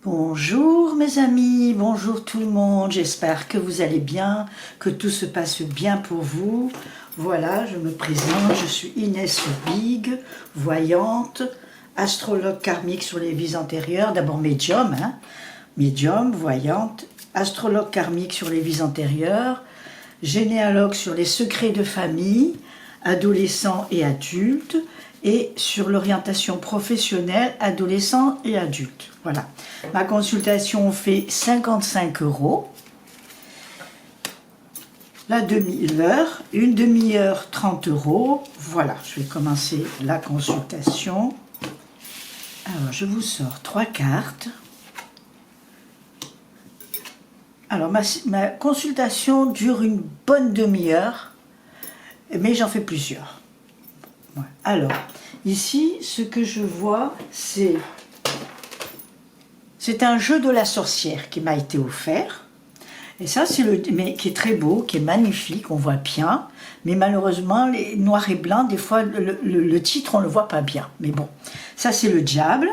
Bonjour mes amis, bonjour tout le monde, j'espère que vous allez bien, que tout se passe bien pour vous. Voilà, je me présente, je suis Inès Big, voyante, astrologue karmique sur les vies antérieures, d'abord médium, médium, voyante, astrologue karmique sur les vies antérieures, généalogue sur les secrets de famille, adolescents et adultes, et sur l'orientation professionnelle, adolescents et adultes. Voilà. Ma consultation fait 55 €. La demi-heure, une demi-heure 30 €. Voilà, je vais commencer la consultation. Alors, je vous sors 3 cartes. Alors, ma consultation dure une bonne demi-heure, mais j'en fais plusieurs. Alors, ici, ce que je vois, c'est un jeu de la sorcière qui m'a été offert. Et ça, mais qui est très beau, qui est magnifique, on voit bien. Mais malheureusement, les noirs et blancs, des fois, le titre, on ne le voit pas bien. Mais bon, ça, c'est le diable.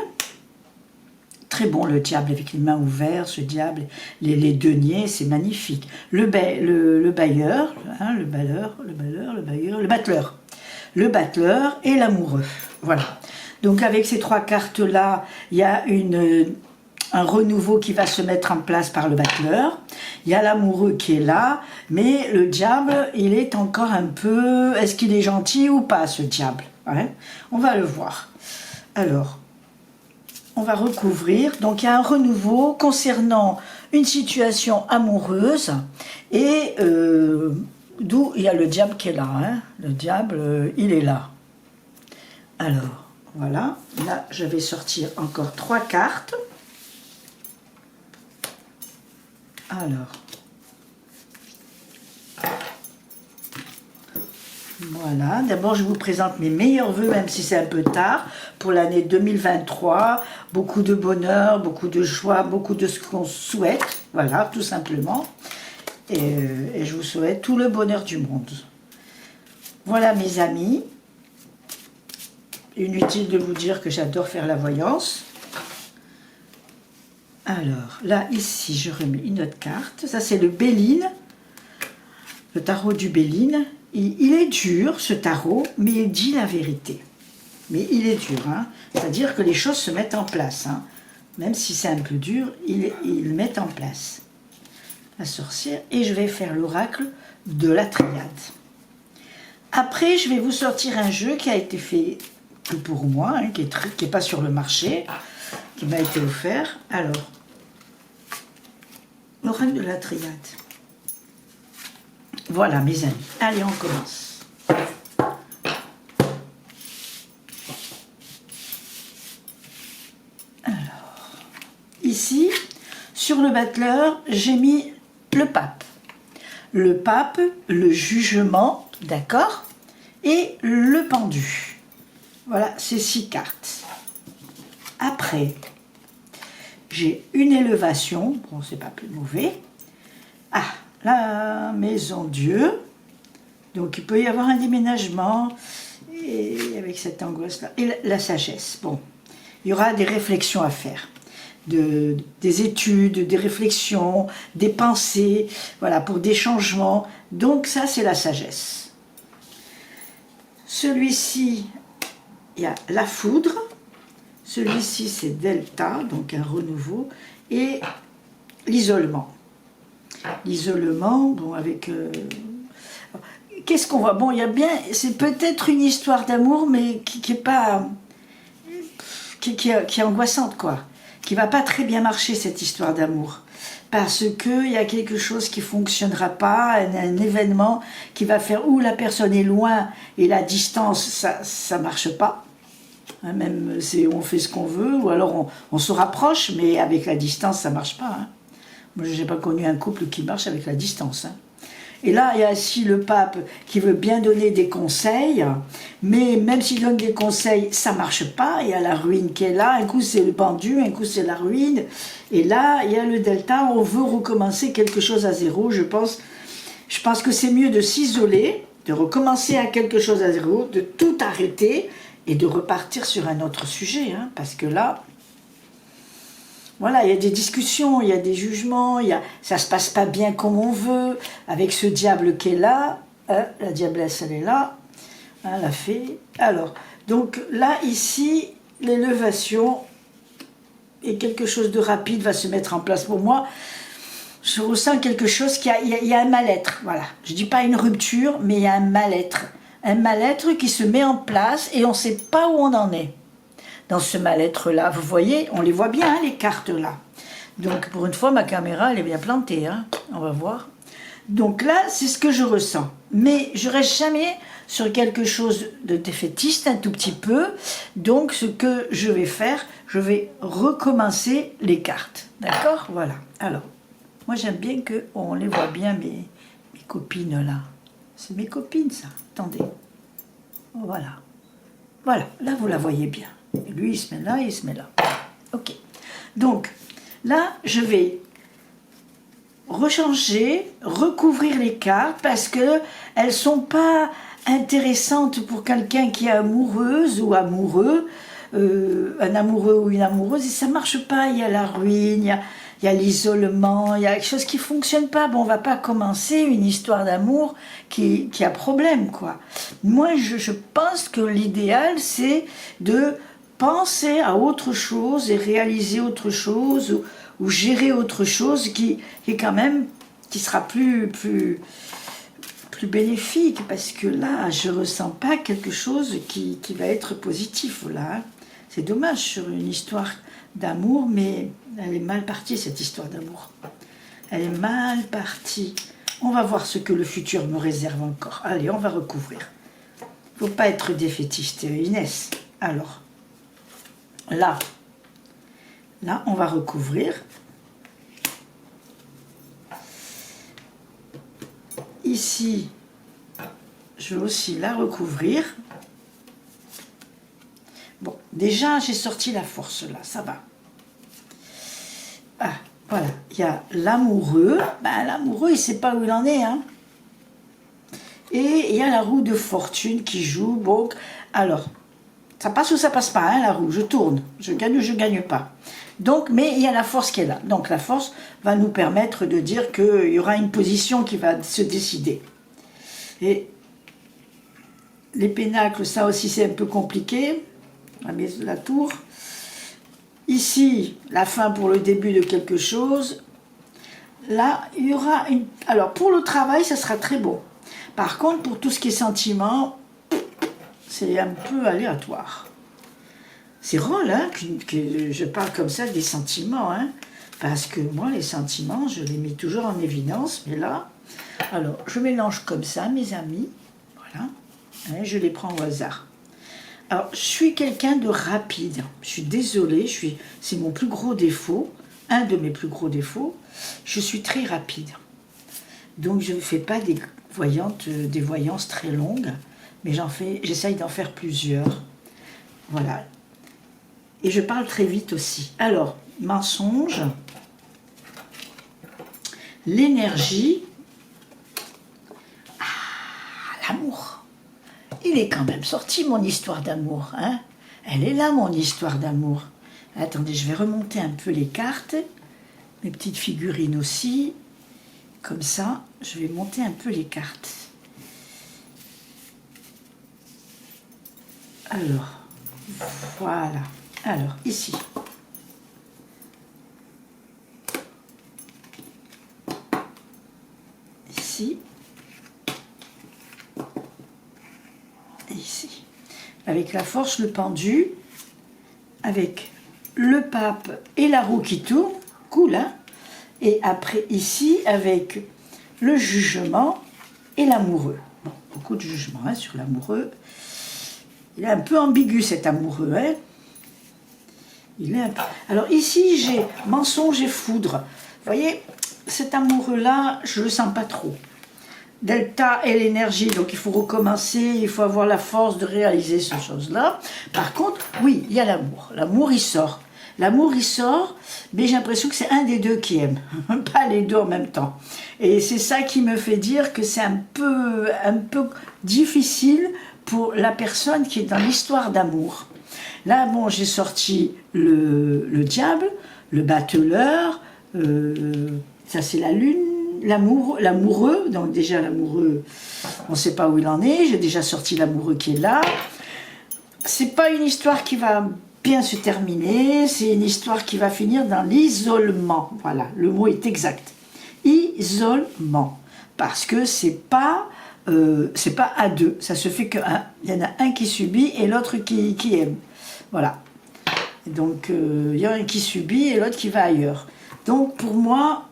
Très bon, le diable avec les mains ouvertes, ce diable, les deniers, c'est magnifique. Le bailleur, le battleur. Le battleur et l'amoureux. Voilà. Donc avec ces 3 cartes-là, il y a un renouveau qui va se mettre en place par le battleur. Il y a l'amoureux qui est là, mais le diable, il est encore un peu... Est-ce qu'il est gentil ou pas, ce diable? On va le voir. Alors, on va recouvrir. Donc il y a un renouveau concernant une situation amoureuse et... d'où il y a le diable qui est là. Le diable, il est là. Alors, voilà. Là, je vais sortir encore 3 cartes. Alors. Voilà. D'abord, je vous présente mes meilleurs vœux, même si c'est un peu tard, pour l'année 2023. Beaucoup de bonheur, beaucoup de joie, beaucoup de ce qu'on souhaite. Voilà, tout simplement. Et je vous souhaite tout le bonheur du monde. Voilà mes amis. Inutile de vous dire que j'adore faire la voyance. Alors, là, ici, je remets une autre carte. Ça, c'est le Béline. Le tarot du Béline. Il est dur, ce tarot, mais il dit la vérité. Mais il est dur, c'est-à-dire que les choses se mettent en place. Même si c'est un peu dur, ils mettent en place. La sorcière, et je vais faire l'oracle de la triade. Après, je vais vous sortir un jeu qui a été fait pour moi, qui est pas sur le marché, qui m'a été offert. Alors, l'oracle de la triade. Voilà, mes amis. Allez, on commence. Alors, ici, sur le battleur, j'ai mis le pape. Le pape, le jugement, d'accord, et le pendu. Voilà, ces 6 cartes. Après, j'ai une élévation, bon, c'est pas plus mauvais. Ah, la maison Dieu. Donc, il peut y avoir un déménagement, et avec cette angoisse-là. Et la sagesse, bon, il y aura des réflexions à faire. Des études, des réflexions, des pensées, voilà, pour des changements. Donc ça, c'est la sagesse. Celui-ci, il y a la foudre. Celui-ci, c'est Delta, donc un renouveau. Et l'isolement. L'isolement, bon, avec... Qu'est-ce qu'on voit? Bon, il y a bien... C'est peut-être une histoire d'amour, mais qui est pas... qui est angoissante, quoi. Qui va pas très bien marcher, cette histoire d'amour, parce qu'il y a quelque chose qui fonctionnera pas, un événement qui va faire où la personne est loin et la distance, ça marche pas, même si on fait ce qu'on veut, ou alors on se rapproche, mais avec la distance ça marche pas. Moi j'ai pas connu un couple qui marche avec la distance. Et là, il y a aussi le pape qui veut bien donner des conseils, mais même s'il donne des conseils, ça ne marche pas. Il y a la ruine qui est là, un coup c'est le pendu, un coup c'est la ruine. Et là, il y a le delta, on veut recommencer quelque chose à zéro. Je pense que c'est mieux de s'isoler, de recommencer à quelque chose à zéro, de tout arrêter et de repartir sur un autre sujet. Parce que là, voilà, il y a des discussions, il y a des jugements, ça se passe pas bien comme on veut, avec ce diable qui est là, hein, la diablesse elle est là, hein, la fée. Alors, donc là, ici, l'élévation et quelque chose de rapide va se mettre en place pour moi. Je ressens quelque chose, il y a un mal-être, voilà. Je dis pas une rupture, mais il y a un mal-être. Un mal-être qui se met en place et on ne sait pas où on en est. Dans ce mal-être-là, vous voyez, on les voit bien, hein, les cartes là. Donc pour une fois, ma caméra, elle est bien plantée, hein. On va voir. Donc là, c'est ce que je ressens. Mais je reste jamais sur quelque chose de défaitiste, un tout petit peu. Donc ce que je vais faire, je vais recommencer les cartes. D'accord? Voilà. Alors, moi j'aime bien qu'on les voit bien, mes copines là. C'est mes copines ça. Attendez. Voilà. Voilà, là vous la voyez bien. Et lui il se met là, il se met là. Ok. Donc, là je vais rechanger, recouvrir les cartes parce que elles sont pas intéressantes pour quelqu'un qui est amoureuse ou amoureux, un amoureux ou une amoureuse, et ça marche pas. Il y a la ruine, il y a l'isolement, il y a quelque chose qui fonctionne pas. Bon, on va pas commencer une histoire d'amour qui a problème, quoi. Moi, je pense que l'idéal, c'est de penser à autre chose et réaliser autre chose ou gérer autre chose qui est quand même, qui sera plus bénéfique, parce que là, je ressens pas quelque chose qui va être positif, là. Hein. C'est dommage sur une histoire d'amour, mais elle est mal partie, cette histoire d'amour. Elle est mal partie. On va voir ce que le futur me réserve encore. Allez, on va recouvrir. Faut pas être défaitiste, Inès. Alors, là, on va recouvrir. Ici, je vais aussi la recouvrir. Bon, déjà, j'ai sorti la force, là, ça va. Ah, voilà, il y a l'amoureux. Ben, l'amoureux, il ne sait pas où il en est, hein. Et il y a la roue de fortune qui joue. Bon, alors, ça passe ou ça passe pas, hein, la roue. Je tourne, je gagne ou je gagne pas. Donc, mais il y a la force qui est là. Donc, la force va nous permettre de dire qu'il y aura une position qui va se décider. Et les pénacles, ça aussi, c'est un peu compliqué. La tour. Ici, la fin pour le début de quelque chose. Là, il y aura une... Alors, pour le travail, ça sera très beau. Par contre, pour tout ce qui est sentiment, c'est un peu aléatoire. C'est drôle, hein, que je parle comme ça des sentiments, hein, parce que moi, les sentiments, je les mets toujours en évidence, mais là... Alors, je mélange comme ça, mes amis, voilà, hein, je les prends au hasard. Alors, je suis quelqu'un de rapide, je suis désolée, c'est mon plus gros défaut, un de mes plus gros défauts, je suis très rapide. Donc, je ne fais pas des voyances très longues, mais j'essaye d'en faire plusieurs. Voilà. Et je parle très vite aussi. Alors, mensonge, l'énergie, l'amour. Il est quand même sorti, mon histoire d'amour. Hein? Elle est là, mon histoire d'amour. Attendez, je vais remonter un peu les cartes. Mes petites figurines aussi. Comme ça, je vais monter un peu les cartes. Alors, voilà. Alors, ici. Ici. Et ici. Avec la force, le pendu. Avec le pape et la roue qui tourne. Cool, hein? Et après, ici, avec le jugement et l'amoureux. Bon, beaucoup de jugement, hein, sur l'amoureux. Il est un peu ambigu, cet amoureux, hein? Il est un peu... Alors ici, j'ai mensonge et foudre. Vous voyez, cet amoureux-là, je ne le sens pas trop. Delta et l'énergie, donc il faut recommencer, il faut avoir la force de réaliser ces choses-là. Par contre, oui, il y a l'amour. L'amour, il sort. L'amour, il sort, mais j'ai l'impression que c'est un des deux qui aime, pas les deux en même temps. Et c'est ça qui me fait dire que c'est un peu difficile pour la personne qui est dans l'histoire d'amour. Là, bon, j'ai sorti le diable, le bateleur, ça c'est la lune, l'amoureux, donc déjà l'amoureux, on ne sait pas où il en est, j'ai déjà sorti l'amoureux qui est là. C'est pas une histoire qui va bien se terminer, c'est une histoire qui va finir dans l'isolement, voilà, le mot est exact. Isolement, parce que c'est pas à deux, ça se fait qu'un, il y en a un qui subit et l'autre qui aime, voilà. Donc il y en a un qui subit et l'autre qui va ailleurs. Donc pour moi,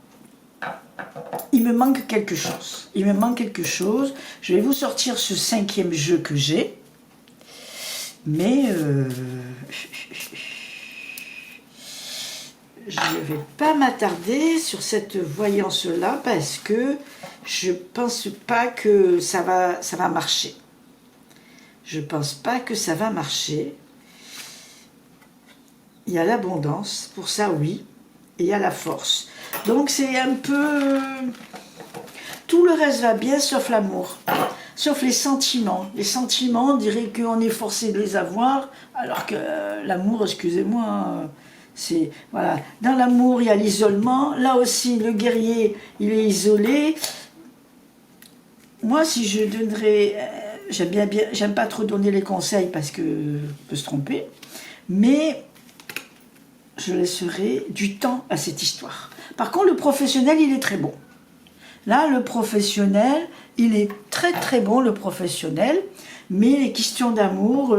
il me manque quelque chose. Il me manque quelque chose. Je vais vous sortir ce 5e jeu que j'ai. Mais je ne vais pas m'attarder sur cette voyance-là parce que je ne pense pas que ça va marcher. Je ne pense pas que ça va marcher. Il y a l'abondance, pour ça oui, et il y a la force. Donc c'est un peu... Tout le reste va bien, sauf l'amour. Sauf les sentiments. Les sentiments, on dirait qu'on est forcé de les avoir, alors que l'amour, excusez-moi, c'est... Voilà. Dans l'amour, il y a l'isolement. Là aussi, le guerrier, il est isolé. Moi, si je donnerais... J'aime pas trop donner les conseils parce que je peux se tromper, mais je laisserai du temps à cette histoire. Par contre, le professionnel, il est très bon. Là, le professionnel, il est très très bon, le professionnel, mais les questions d'amour,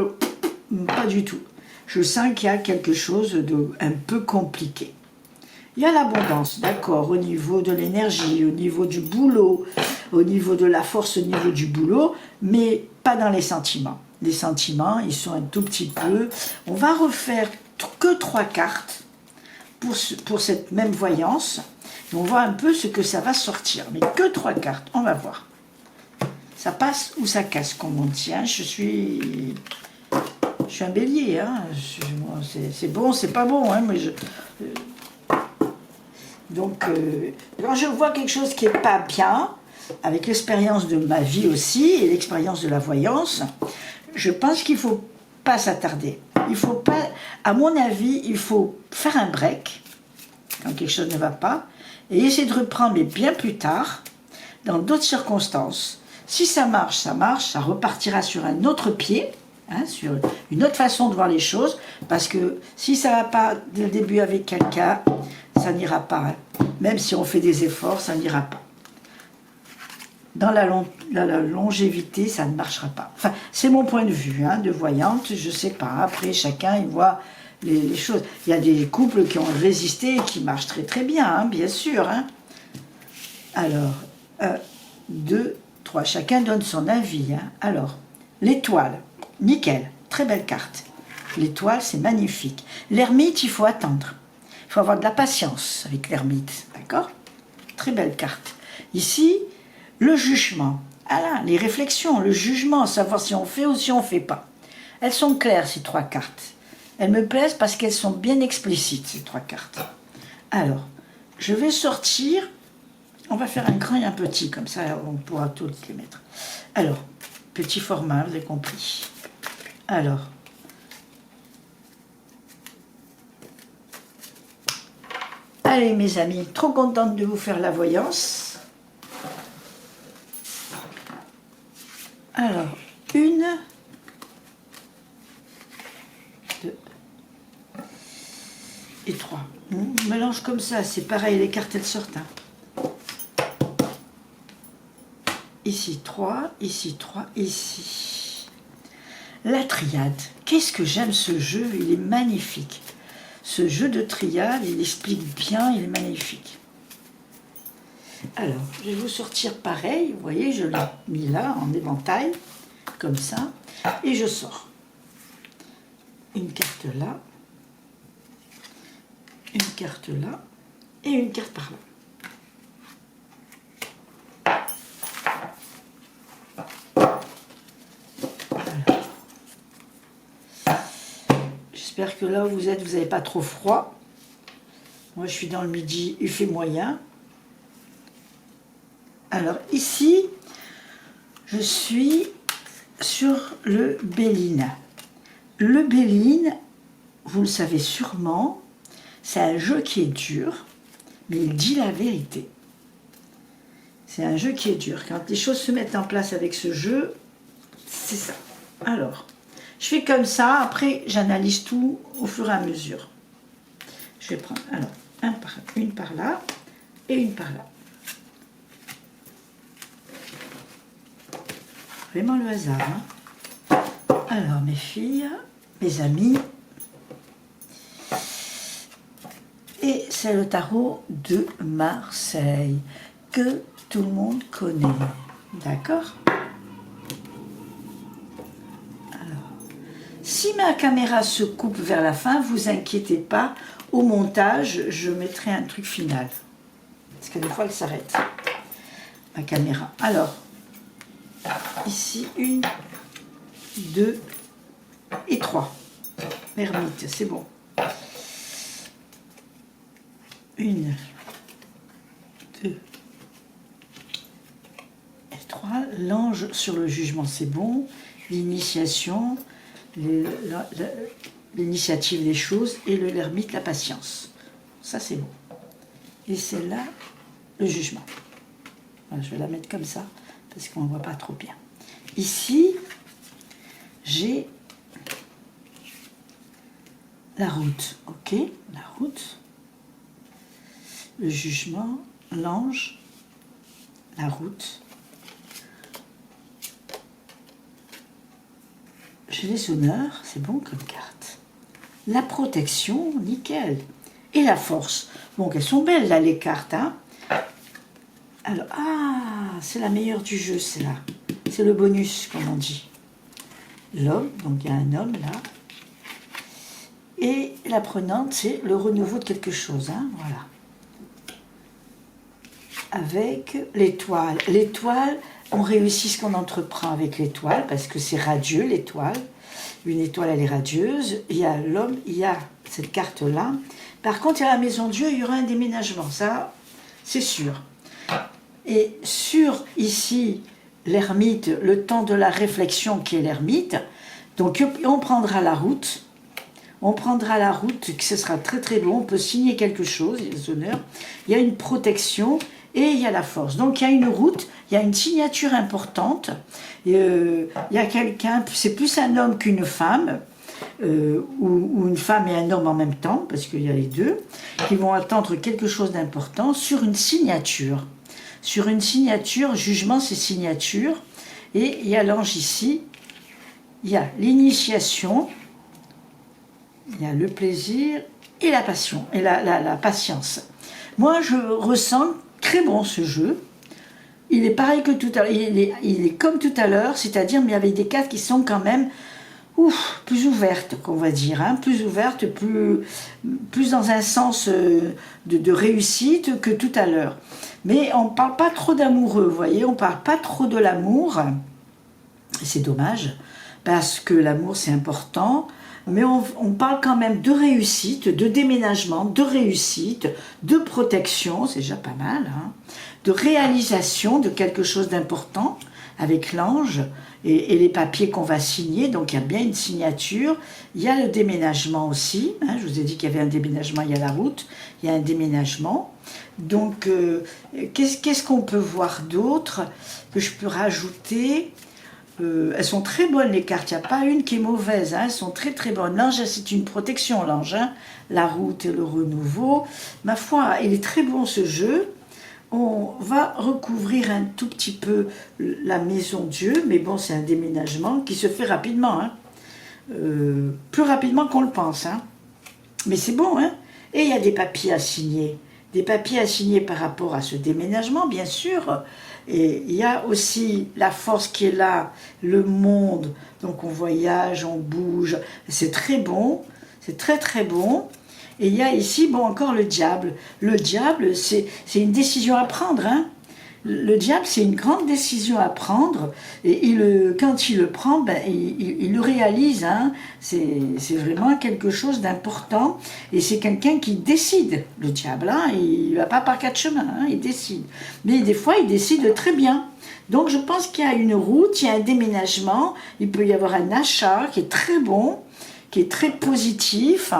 pas du tout. Je sens qu'il y a quelque chose de un peu compliqué. Il y a l'abondance, d'accord, au niveau de l'énergie, au niveau du boulot, au niveau de la force, au niveau du boulot, mais pas dans les sentiments. Les sentiments, ils sont un tout petit peu... On va refaire que 3 cartes pour cette même voyance. Et on voit un peu ce que ça va sortir. Mais que 3 cartes, on va voir. Ça passe ou ça casse, comme on dit. Hein. Je suis un bélier. Hein. C'est bon, c'est pas bon. Hein, mais donc, quand je vois quelque chose qui n'est pas bien, avec l'expérience de ma vie aussi, et l'expérience de la voyance, je pense qu'il ne faut pas s'attarder. Il faut pas, à mon avis, il faut faire un break, quand quelque chose ne va pas, et essayer de reprendre, mais bien plus tard, dans d'autres circonstances. Si ça marche, ça repartira sur un autre pied, hein, sur une autre façon de voir les choses, parce que si ça ne va pas dès le début avec quelqu'un, ça n'ira pas. Hein. Même si on fait des efforts, ça n'ira pas. Dans la longévité, ça ne marchera pas. Enfin, c'est mon point de vue, hein, de voyante, je ne sais pas. Après, chacun, il voit les choses. Il y a des couples qui ont résisté et qui marchent très très bien, hein, bien sûr. Hein. Alors, 1, 2, 3, chacun donne son avis. Hein. Alors, l'étoile, nickel, très belle carte. L'étoile, c'est magnifique. L'ermite, il faut attendre. Il faut avoir de la patience avec l'ermite, d'accord? Très belle carte. Ici, le jugement. Ah là, les réflexions, le jugement, savoir si on fait ou si on ne fait pas. Elles sont claires, ces 3 cartes. Elles me plaisent parce qu'elles sont bien explicites, ces 3 cartes. Alors, je vais sortir. On va faire un grand et un petit, comme ça on pourra tous les mettre. Alors, petit format, vous avez compris. Alors, allez mes amis, trop contente de vous faire la voyance. Alors, 1, 2 et 3. On mélange comme ça, c'est pareil, les cartes elles sortent. Hein. Ici 3, ici 3, ici. La triade. Qu'est-ce que j'aime ce jeu, il est magnifique. Ce jeu de triade, il explique bien, il est magnifique. Alors, je vais vous sortir pareil, vous voyez, je l'ai mis là, en éventail, comme ça, et je sors. Une carte là, une carte là, et une carte par là. J'espère que là où vous êtes, vous n'avez pas trop froid. Moi, je suis dans le midi, il fait moyen. Alors ici, je suis sur le Béline. Le Béline, vous le savez sûrement, c'est un jeu qui est dur, mais il dit la vérité. C'est un jeu qui est dur. Quand les choses se mettent en place avec ce jeu, c'est ça. Alors, je fais comme ça, après j'analyse tout au fur et à mesure. Je vais prendre alors une par là et une par là. Vraiment le hasard. Hein. Alors mes filles, mes amis, et c'est le tarot de Marseille que tout le monde connaît. D'accord? Alors, si ma caméra se coupe vers la fin, vous inquiétez pas, au montage, je mettrai un truc final. Parce que des fois, elle s'arrête, ma caméra. Alors, ici, 1, 2 et 3. Ermite, c'est bon. 1, 2 et 3. L'ange sur le jugement, c'est bon. L'initiation, l'initiative des choses, et l'ermite, la patience. Ça, c'est bon. Et celle-là, le jugement. Voilà, je vais la mettre comme ça, parce qu'on ne voit pas trop bien. Ici, j'ai la route. Ok, la route. Le jugement, l'ange, la route. J'ai les honneurs, c'est bon comme carte. La protection, nickel. Et la force. Donc elles sont belles là les cartes. Hein. Alors, c'est la meilleure du jeu, c'est là. C'est le bonus, comme on dit. L'homme, donc il y a un homme là. Et la prenante, c'est le renouveau de quelque chose. Hein, voilà. Avec l'étoile. L'étoile, on réussit ce qu'on entreprend avec l'étoile, parce que c'est radieux, l'étoile. Une étoile, elle est radieuse. Il y a l'homme, il y a cette carte-là. Par contre, il y a la maison de Dieu, il y aura un déménagement. Ça, c'est sûr. Et sur, ici, l'ermite, le temps de la réflexion qui est l'ermite. Donc, on prendra la route. On prendra la route, que ce sera très très bon. On peut signer quelque chose, il y a des honneurs. Il y a une protection. Et il y a la force. Donc il y a une route, il y a une signature importante. Il y a quelqu'un, c'est plus un homme qu'une femme, ou une femme et un homme en même temps, parce qu'il y a les deux, qui vont attendre quelque chose d'important sur une signature. Sur une signature, jugement c'est signature. Et il y a l'ange ici, il y a l'initiation, il y a le plaisir et la passion, et la patience. Moi je ressens très bon ce jeu. Il est pareil que tout à l'heure. Il est comme tout à l'heure, c'est-à-dire, mais avec des cartes qui sont quand même plus ouvertes, qu'on va dire. Hein, plus ouvertes, plus dans un sens de réussite que tout à l'heure. Mais on ne parle pas trop d'amoureux, vous voyez. On ne parle pas trop de l'amour. C'est dommage, parce que l'amour, c'est important. Mais on parle quand même de réussite, de déménagement, de réussite, de protection, c'est déjà pas mal, hein, de réalisation de quelque chose d'important avec l'ange et les papiers qu'on va signer. Donc il y a bien une signature, il y a le déménagement aussi, hein, je vous ai dit qu'il y avait un déménagement, il y a la route, il y a un déménagement. Donc qu'est-ce qu'on peut voir d'autre que je peux rajouter? Elles sont très bonnes les cartes, il n'y a pas une qui est mauvaise, hein, elles sont très très bonnes. L'ange, c'est une protection, l'ange, hein, la route et le renouveau. Ma foi, il est très bon ce jeu. On va recouvrir un tout petit peu la maison Dieu, mais bon, c'est un déménagement qui se fait rapidement, hein. Plus rapidement qu'on le pense. Hein. Mais c'est bon, hein. Et il y a des papiers à signer. Des papiers à signer par rapport à ce déménagement, bien sûr. Et il y a aussi la force qui est là, le monde. Donc on voyage, on bouge. C'est très bon, c'est très très bon. Et il y a ici, bon, encore le diable. Le diable, c'est une décision à prendre, hein. Le diable, c'est une grande décision à prendre, et quand il le prend, ben, il le réalise, hein. C'est vraiment quelque chose d'important, et c'est quelqu'un qui décide, le diable, hein. Il ne va pas par quatre chemins, hein, il décide. Mais des fois, il décide très bien. Donc je pense qu'il y a une route, il y a un déménagement, il peut y avoir un achat qui est très bon, qui est très positif.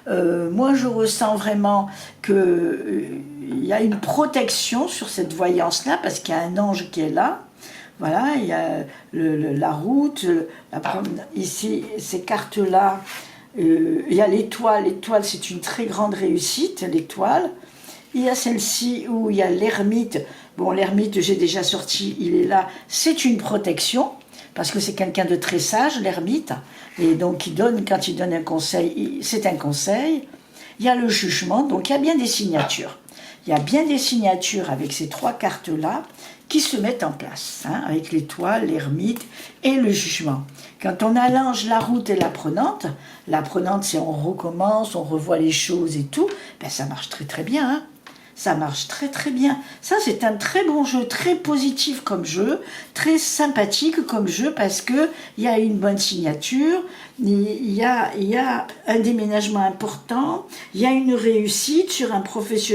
Moi, je ressens vraiment qu'il y a une protection sur cette voyance-là, parce qu'il y a un ange qui est là. Voilà, il y a la route, ici, ces cartes-là, il y a l'étoile. L'étoile, c'est une très grande réussite, l'étoile. Il y a celle-ci où il y a l'ermite. Bon, l'ermite, j'ai déjà sorti, il est là. C'est une protection, parce que c'est quelqu'un de très sage, l'ermite. Et donc, quand il donne un conseil, c'est un conseil. Il y a le jugement, donc il y a bien des signatures. Il y a bien des signatures avec ces 3 cartes-là qui se mettent en place, hein, avec l'étoile, l'ermite et le jugement. Quand on a l'ange, la route et l'apprenante c'est on recommence, on revoit les choses et tout, ben ça marche très très bien. Hein. Ça marche très très bien. Ça, c'est un très bon jeu, très positif comme jeu, très sympathique comme jeu, parce qu'il y a une bonne signature, il y a un déménagement important, il y a une réussite sur un professionnel.